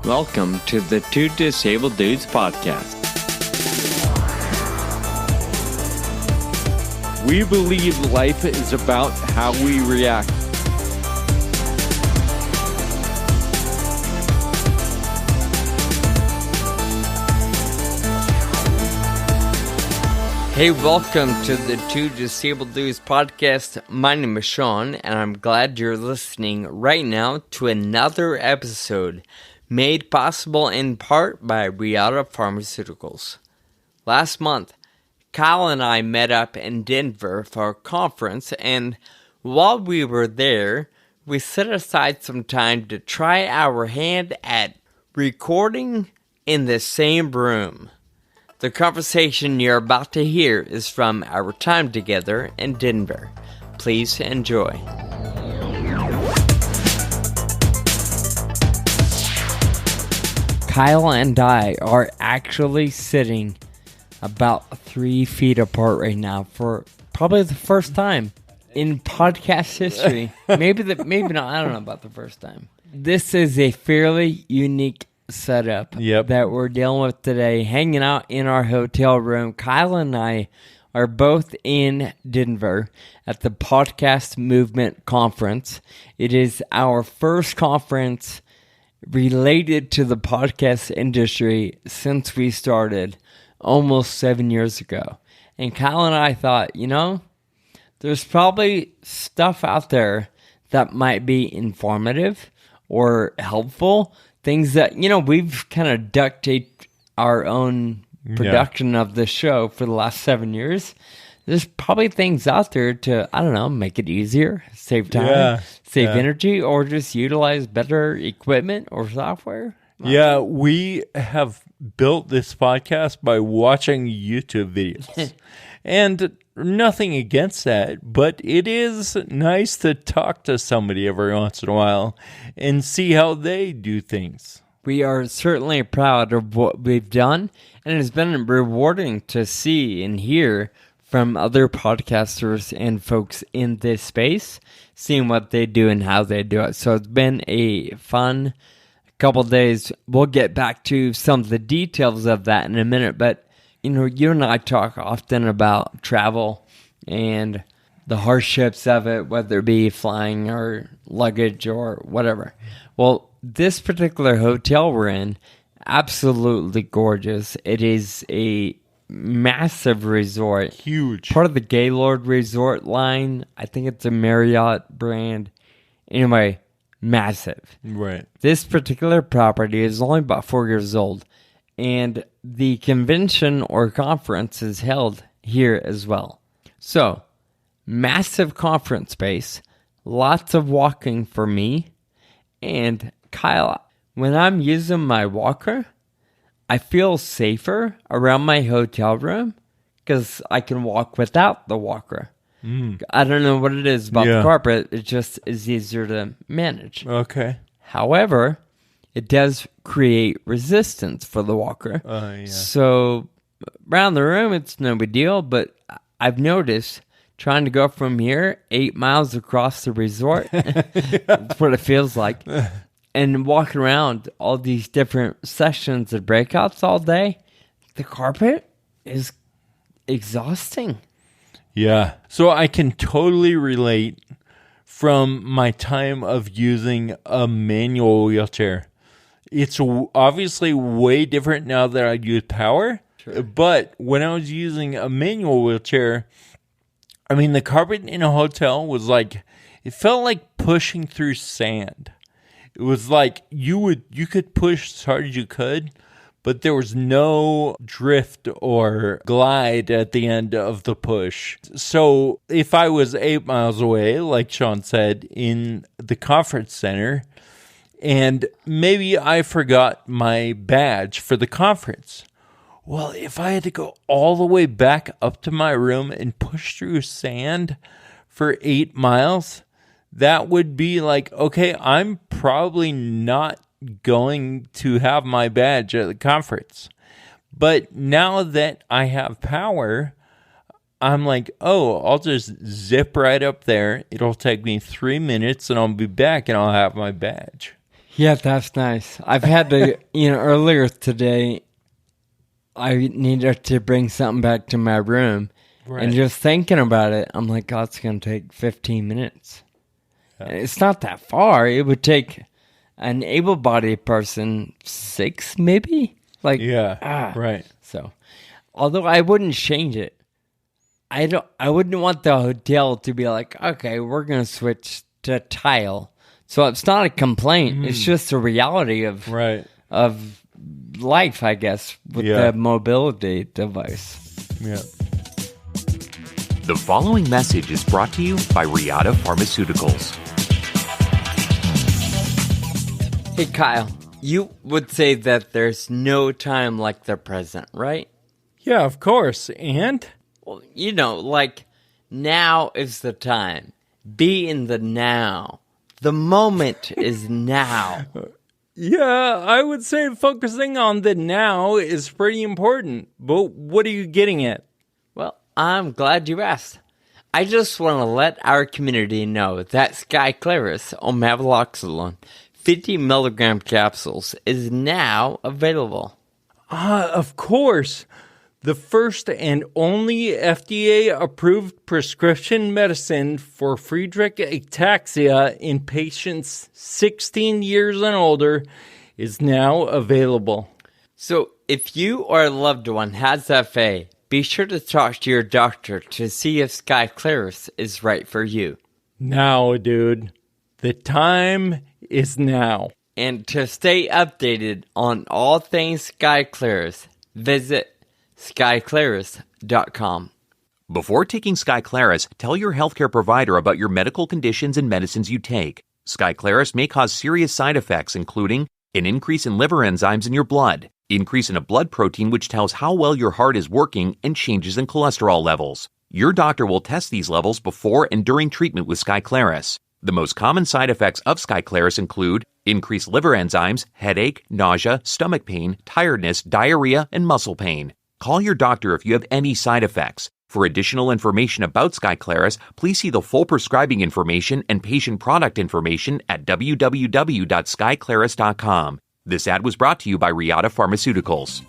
Welcome to the Two Disabled Dudes podcast. We believe life is about how we react. Hey, welcome to the Two Disabled Dudes podcast. My name is Sean, and I'm glad you're listening right now to another episode made possible in part by Reata Pharmaceuticals. Last month, Kyle and I met up in Denver for a conference, and while we were there, we set aside some time to try our hand at recording in the same room. The conversation you're about to hear is from our time together in Denver. Please enjoy. Kyle and I are actually sitting about 3 feet apart right now for probably the first time in podcast history. Maybe not. I don't know about the first time. This is a fairly unique setup that we're dealing with today, hanging out in our hotel room. Kyle and I are both in Denver at the Podcast Movement Conference. It is our first conference related to the podcast industry since we started almost 7 years ago. And Kyle and I thought, there's probably stuff out there that might be informative or helpful. Things that, we've kind of duct taped our own production of the show for the last 7 years. There's probably things out there to, make it easier, save time, save energy, or just utilize better equipment or software. Yeah, we have built this podcast by watching YouTube videos. And nothing against that, but it is nice to talk to somebody every once in a while and see how they do things. We are certainly proud of what we've done, and it's been rewarding to see and hear from other podcasters and folks in this space, seeing what they do and how they do it. So it's been a fun couple days. We'll get back to some of the details of that in a minute, but you and I talk often about travel and the hardships of it, whether it be flying or luggage or whatever. Well, this particular hotel we're in, absolutely gorgeous. It is a massive resort. Huge. Part of the Gaylord Resort line. I think it's a Marriott brand. Anyway, massive. Right. This particular property is only about 4 years old. And the convention or conference is held here as well. So, massive conference space, lots of walking for me. And Kyle, when I'm using my walker, I feel safer around my hotel room because I can walk without the walker. I don't know what it is about the carpet. It just is easier to manage. Okay. However, it does create resistance for the walker. So around the room, it's no big deal. But I've noticed trying to go from here 8 miles across the resort, that's what it feels like, and walk around all these different sessions and breakouts all day, the carpet is exhausting. Yeah. So I can totally relate from my time of using a manual wheelchair. It's obviously way different now that I use power. Sure. But when I was using a manual wheelchair, the carpet in a hotel was like, it felt like pushing through sand. It was like you could push as hard as you could, but there was no drift or glide at the end of the push. So if I was 8 miles away, like Sean said, in the conference center, and maybe I forgot my badge for the conference. Well, if I had to go all the way back up to my room and push through sand for 8 miles, that would be like, okay, I'm probably not going to have my badge at the conference. But now that I have power, I'm like, oh, I'll just zip right up there. It'll take me 3 minutes and I'll be back and I'll have my badge. Yeah, that's nice. I've had to, earlier today, I needed to bring something back to my room. Right. And just thinking about it, I'm like, God, it's going to take 15 minutes. Yeah. And it's not that far. It would take an able-bodied person 6, maybe? Right. So, although I wouldn't change it. I wouldn't want the hotel to be like, okay, we're going to switch to tile. So it's not a complaint. It's just a reality of life, I guess, with the mobility device. Yeah. The following message is brought to you by Reata Pharmaceuticals. Hey, Kyle, you would say that there's no time like the present, right? Yeah, of course. And? Well, like now is the time. Be in the now. The moment is now. Yeah, I would say focusing on the now is pretty important. But what are you getting at? Well, I'm glad you asked. I just want to let our community know that Skyclarys omavaloxolone 50 milligram capsules is now available. Of course. The first and only FDA-approved prescription medicine for Friedreich ataxia in patients 16 years and older is now available. So, if you or a loved one has FA, be sure to talk to your doctor to see if Skyclarys is right for you. Now, dude. The time is now. And to stay updated on all things Skyclarys, visit Skyclarys.com. Before taking Skyclarys, tell your healthcare provider about your medical conditions and medicines you take. Skyclarys may cause serious side effects, including an increase in liver enzymes in your blood, increase in a blood protein which tells how well your heart is working, and changes in cholesterol levels. Your doctor will test these levels before and during treatment with Skyclarys. The most common side effects of Skyclarys include increased liver enzymes, headache, nausea, stomach pain, tiredness, diarrhea, and muscle pain. Call your doctor if you have any side effects. For additional information about Skyclarys, please see the full prescribing information and patient product information at www.skyclarys.com. This ad was brought to you by Reata Pharmaceuticals.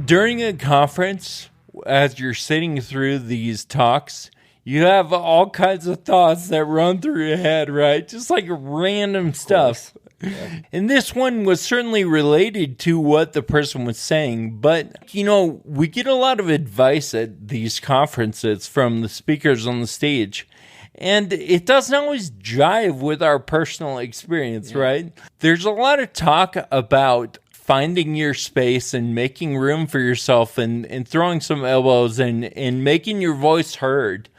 During a conference, as you're sitting through these talks, you have all kinds of thoughts that run through your head, right? Just like random stuff. Yeah. And this one was certainly related to what the person was saying. But, we get a lot of advice at these conferences from the speakers on the stage. And it doesn't always jive with our personal experience, right? There's a lot of talk about finding your space and making room for yourself and throwing some elbows and making your voice heard.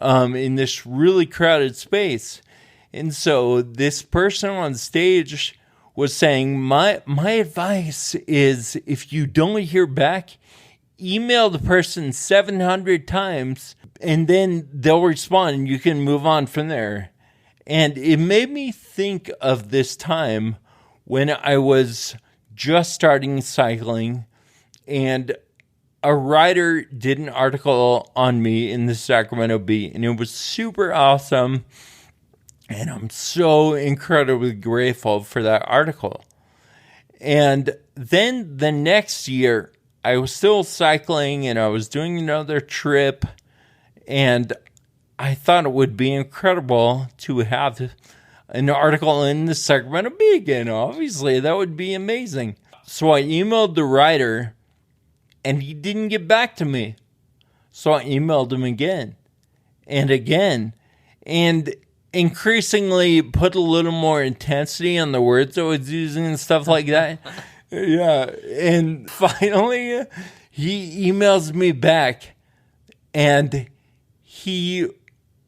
In this really crowded space. And so this person on stage was saying, my advice is if you don't hear back, email the person 700 times and then they'll respond and you can move on from there. And it made me think of this time when I was just starting cycling and a writer did an article on me in the Sacramento Bee, and it was super awesome, and I'm so incredibly grateful for that article. And then the next year, I was still cycling, and I was doing another trip, and I thought it would be incredible to have an article in the Sacramento Bee again. Obviously, that would be amazing. So I emailed the writer, and he didn't get back to me. So I emailed him again and again and increasingly put a little more intensity on the words I was using and stuff like that. Yeah. And finally, he emails me back and he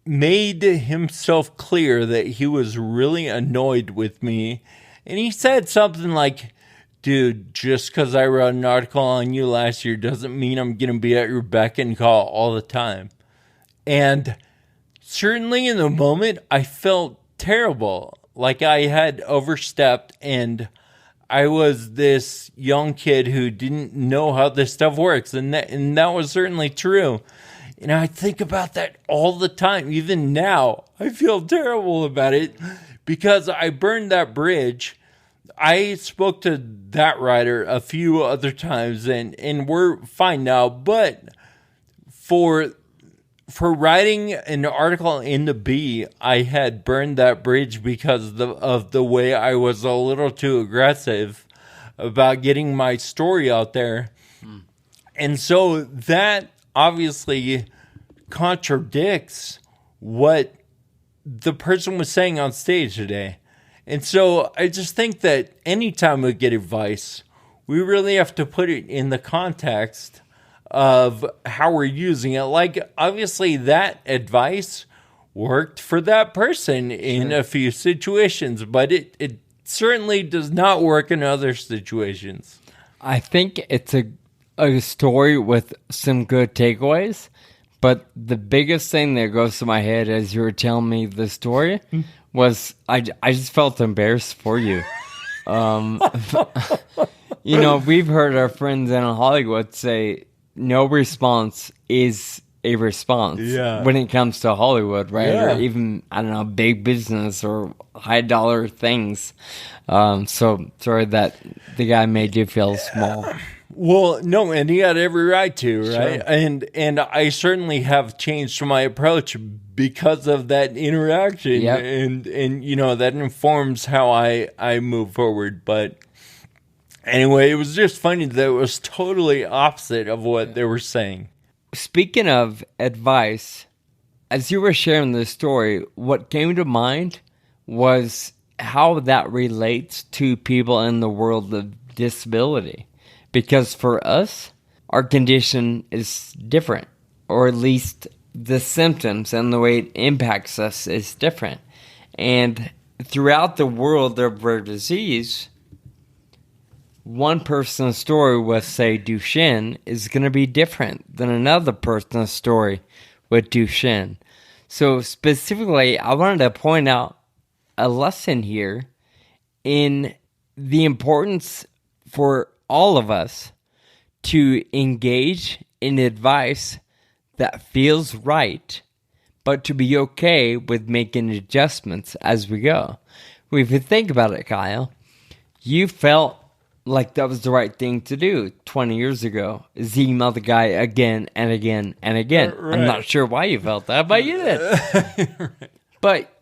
made himself clear that he was really annoyed with me. And he said something like, dude, just because I wrote an article on you last year doesn't mean I'm going to be at your beck and call all the time. And certainly in the moment, I felt terrible, like I had overstepped and I was this young kid who didn't know how this stuff works, and that was certainly true. And I think about that all the time. Even now, I feel terrible about it because I burned that bridge. I spoke to that writer a few other times, and we're fine now. But for writing an article in the Bee, I had burned that bridge because of the way I was a little too aggressive about getting my story out there. And so that obviously contradicts what the person was saying on stage today. And so I just think that anytime we get advice, we really have to put it in the context of how we're using it. Like, obviously, that advice worked for that person in a few situations, but it certainly does not work in other situations. I think it's a story with some good takeaways, but the biggest thing that goes to my head as you were telling me the story was I just felt embarrassed for you. We've heard our friends in Hollywood say no response is a response when it comes to Hollywood, right? Yeah. Or even, I don't know, big business or high dollar things. So sorry that the guy made you feel small. Well, no, and he had every right to, right? Sure. And I certainly have changed my approach because of that interaction. Yep. And that informs how I move forward. But anyway, it was just funny that it was totally opposite of what they were saying. Speaking of advice, as you were sharing this story, what came to mind was how that relates to people in the world of disability. Because for us, our condition is different, or at least the symptoms and the way it impacts us is different. And throughout the world of rare disease, one person's story with, say, Duchenne is going to be different than another person's story with Duchenne. So specifically, I wanted to point out a lesson here in the importance for all of us to engage in advice that feels right, but to be okay with making adjustments as we go. If you think about it, Kyle, you felt like that was the right thing to do 20 years ago, is email the guy again and again and again. Right. I'm not sure why you felt that, but you did. Right. But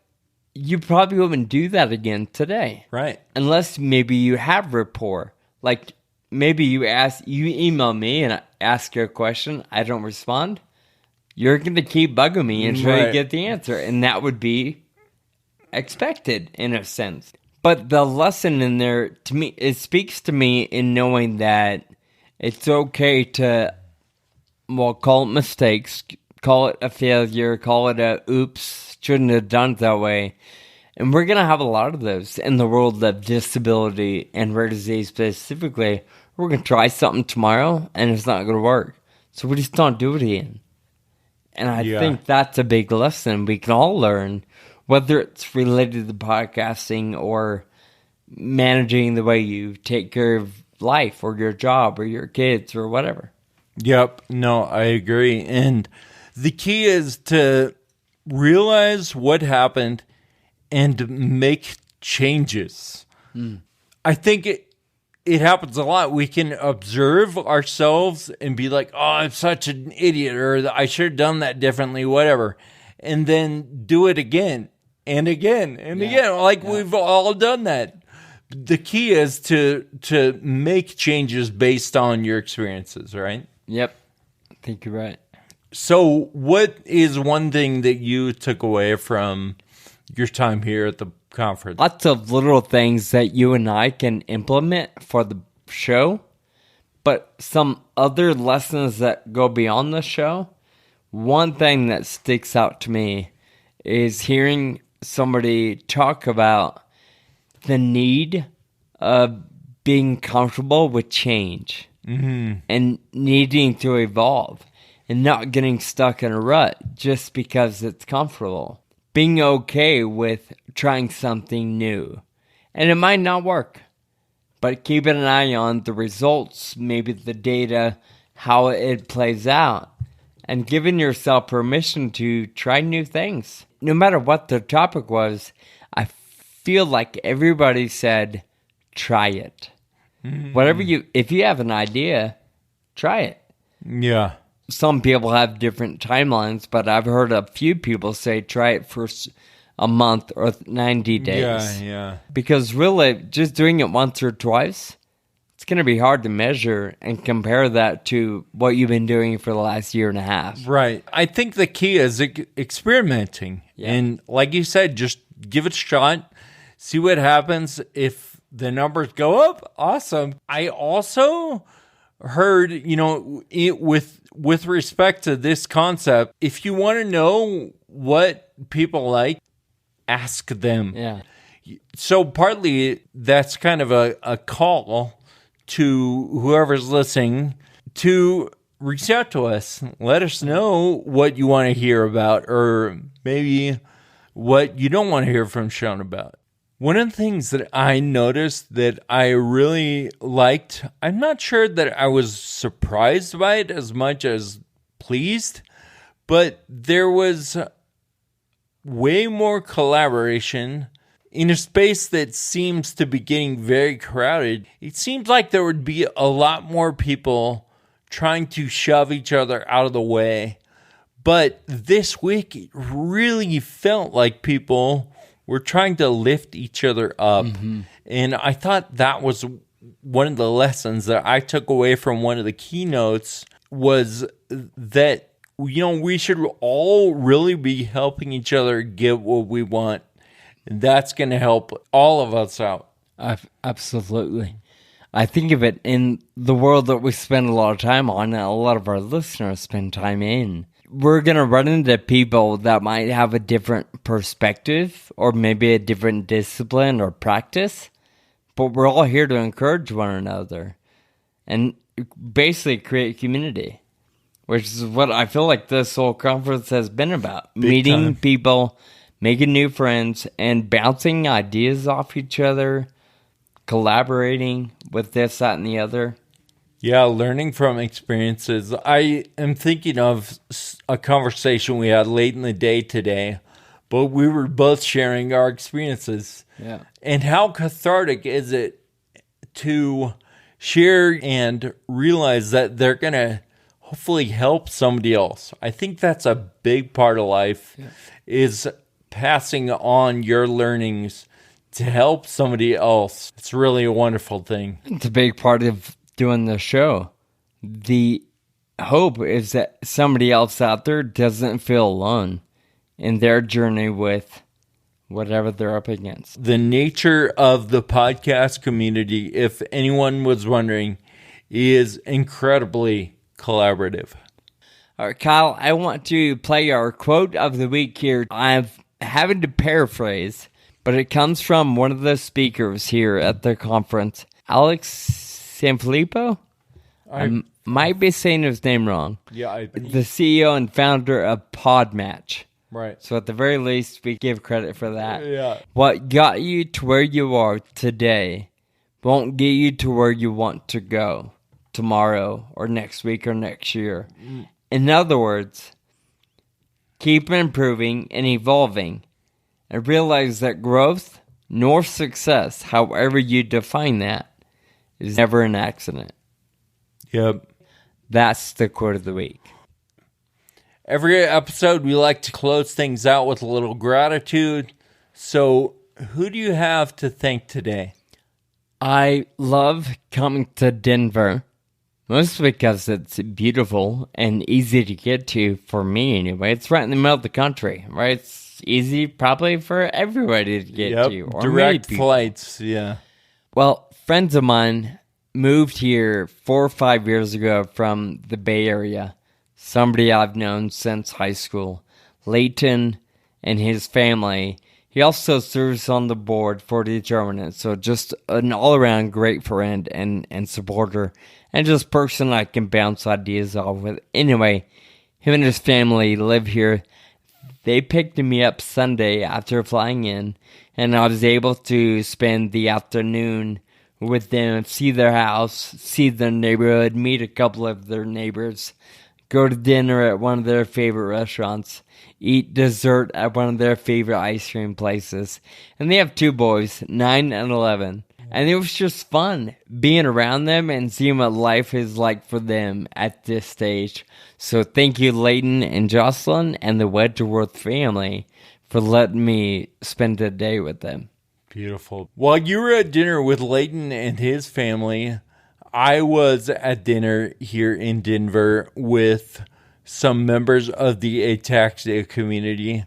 you probably wouldn't do that again today. Right. Unless maybe you have rapport. Like, maybe you email me and I ask you a question, I don't respond. You're going to keep bugging me until you get the answer. And that would be expected in a sense. But the lesson in there, to me, it speaks to me in knowing that it's okay to, call it mistakes, call it a failure, call it a oops, shouldn't have done it that way. And we're going to have a lot of those in the world of disability and rare disease specifically. We're going to try something tomorrow and it's not going to work. So we just don't do it again. And I think that's a big lesson we can all learn, whether it's related to podcasting or managing the way you take care of life or your job or your kids or whatever. Yep. No, I agree. And the key is to realize what happened and make changes. I think it happens a lot. We can observe ourselves and be like, oh, I'm such an idiot, or I should have done that differently, whatever. And then do it again and again and again. Like we've all done that. The key is to make changes based on your experiences, right? Yep. I think you're right. So what is one thing that you took away from your time here at the conference? Lots of little things that you and I can implement for the show, but some other lessons that go beyond the show. One thing that sticks out to me is hearing somebody talk about the need of being comfortable with change and needing to evolve and not getting stuck in a rut just because it's comfortable. Being okay with trying something new. And it might not work, but keeping an eye on the results, maybe the data, how it plays out, and giving yourself permission to try new things. No matter what the topic was, I feel like everybody said, try it. If you have an idea, try it. Yeah. Some people have different timelines, but I've heard a few people say try it for a month or 90 days. Yeah. Because really, just doing it once or twice, it's going to be hard to measure and compare that to what you've been doing for the last year and a half. Right. I think the key is experimenting. Yeah. And like you said, just give it a shot, see what happens. If the numbers go up, awesome. I also heard, with respect to this concept, if you want to know what people like, ask them. Yeah. So partly that's kind of a call to whoever's listening to reach out to us. Let us know what you want to hear about, or maybe what you don't want to hear from Sean about. One of the things that I noticed that I really liked, I'm not sure that I was surprised by it as much as pleased, but there was way more collaboration in a space that seems to be getting very crowded. It seems like there would be a lot more people trying to shove each other out of the way. But this week, it really felt like people were trying to lift each other up. Mm-hmm. And I thought that was one of the lessons that I took away from one of the keynotes, was that, we should all really be helping each other get what we want. And that's going to help all of us out. Absolutely. I think of it in the world that we spend a lot of time on, and a lot of our listeners spend time in. We're going to run into people that might have a different perspective, or maybe a different discipline or practice, but we're all here to encourage one another and basically create community, which is what I feel like this whole conference has been about. Meeting people, making new friends, and bouncing ideas off each other, collaborating with this, that, and the other. Yeah, learning from experiences. I am thinking of a conversation we had late in the day today, but we were both sharing our experiences. Yeah. And how cathartic is it to share and realize that they're going to hopefully help somebody else. I think that's a big part of life, is passing on your learnings to help somebody else. It's really a wonderful thing. It's a big part of doing the show. The hope is that somebody else out there doesn't feel alone in their journey with whatever they're up against. The nature of the podcast community, if anyone was wondering, is incredibly collaborative. All right, Kyle, I want to play our quote of the week here. I'm having to paraphrase, but it comes from one of the speakers here at the conference, Alex Sanfilippo. I might be saying his name wrong. Yeah, the CEO and founder of Podmatch. Right. So at the very least, we give credit for that. Yeah. What got you to where you are today won't get you to where you want to go tomorrow or next week or next year. In other words, keep improving and evolving, and realize that growth nor success, however you define that, is never an accident. Yep. That's the quote of the week. Every episode, we like to close things out with a little gratitude. So, who do you have to thank today? I love coming to Denver, mostly because it's beautiful and easy to get to, for me anyway. It's right in the middle of the country, right? It's easy probably for everybody to get to. Or direct flights, yeah. Well, friends of mine moved here 4 or 5 years ago from the Bay Area. Somebody I've known since high school, Leighton, and his family. He also serves on the board for Determinant, so just an all-around great friend and supporter, and just person I can bounce ideas off with. Anyway, him and his family live here. They picked me up Sunday after flying in, and I was able to spend the afternoon with them, see their house, see their neighborhood, meet a couple of their neighbors, go to dinner at one of their favorite restaurants, eat dessert at one of their favorite ice cream places. And they have 2 boys, 9 and 11. And it was just fun being around them and seeing what life is like for them at this stage. So thank you, Layton and Jocelyn and the Wedgeworth family, for letting me spend a day with them. Beautiful. While you were at dinner with Layton and his family, I was at dinner here in Denver with some members of the ataxia community.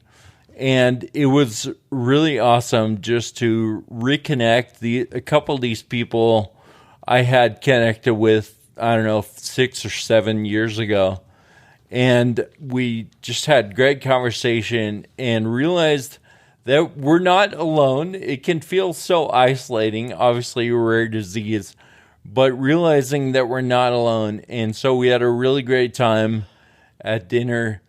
And it was really awesome just to reconnect. A couple of these people I had connected with, 6 or 7 years ago. And we just had great conversation and realized that we're not alone. It can feel so isolating, obviously a rare disease, but realizing that we're not alone. And so we had a really great time at dinner.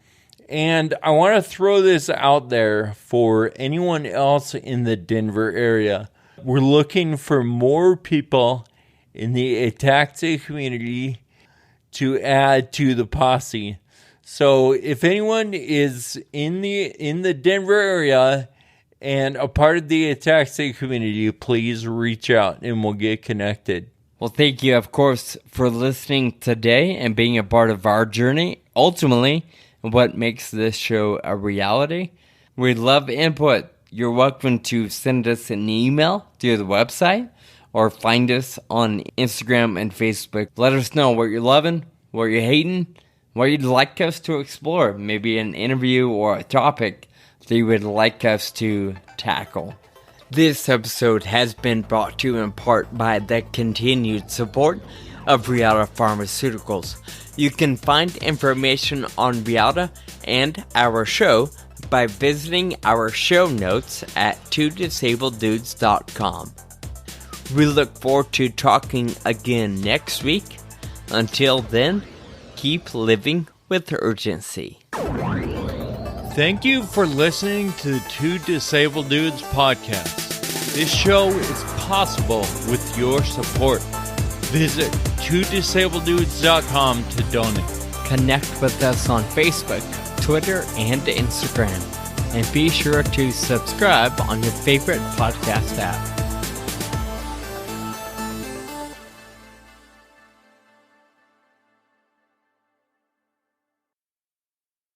And I want to throw this out there for anyone else in the Denver area. We're looking for more people in the ataxia community to add to the posse. So if anyone is in the Denver area and a part of the ataxia community, please reach out and we'll get connected. Well, thank you, of course, for listening today and being a part of our journey. Ultimately, what makes this show a reality. We love input. You're welcome to send us an email through the website or find us on Instagram and Facebook. Let us know what you're loving, what you're hating, what you'd like us to explore, maybe an interview or a topic that you would like us to tackle. This episode has been brought to you in part by the continued support of Reata Pharmaceuticals. You can find information on Reata and our show by visiting our show notes at twodisableddudes.com. We look forward to talking again next week. Until then, keep living with urgency. Thank you for listening to the Two Disabled Dudes podcast. This show is possible with your support. Visit twodisableddudes.com to donate. Connect with us on Facebook, Twitter, and Instagram. And be sure to subscribe on your favorite podcast app.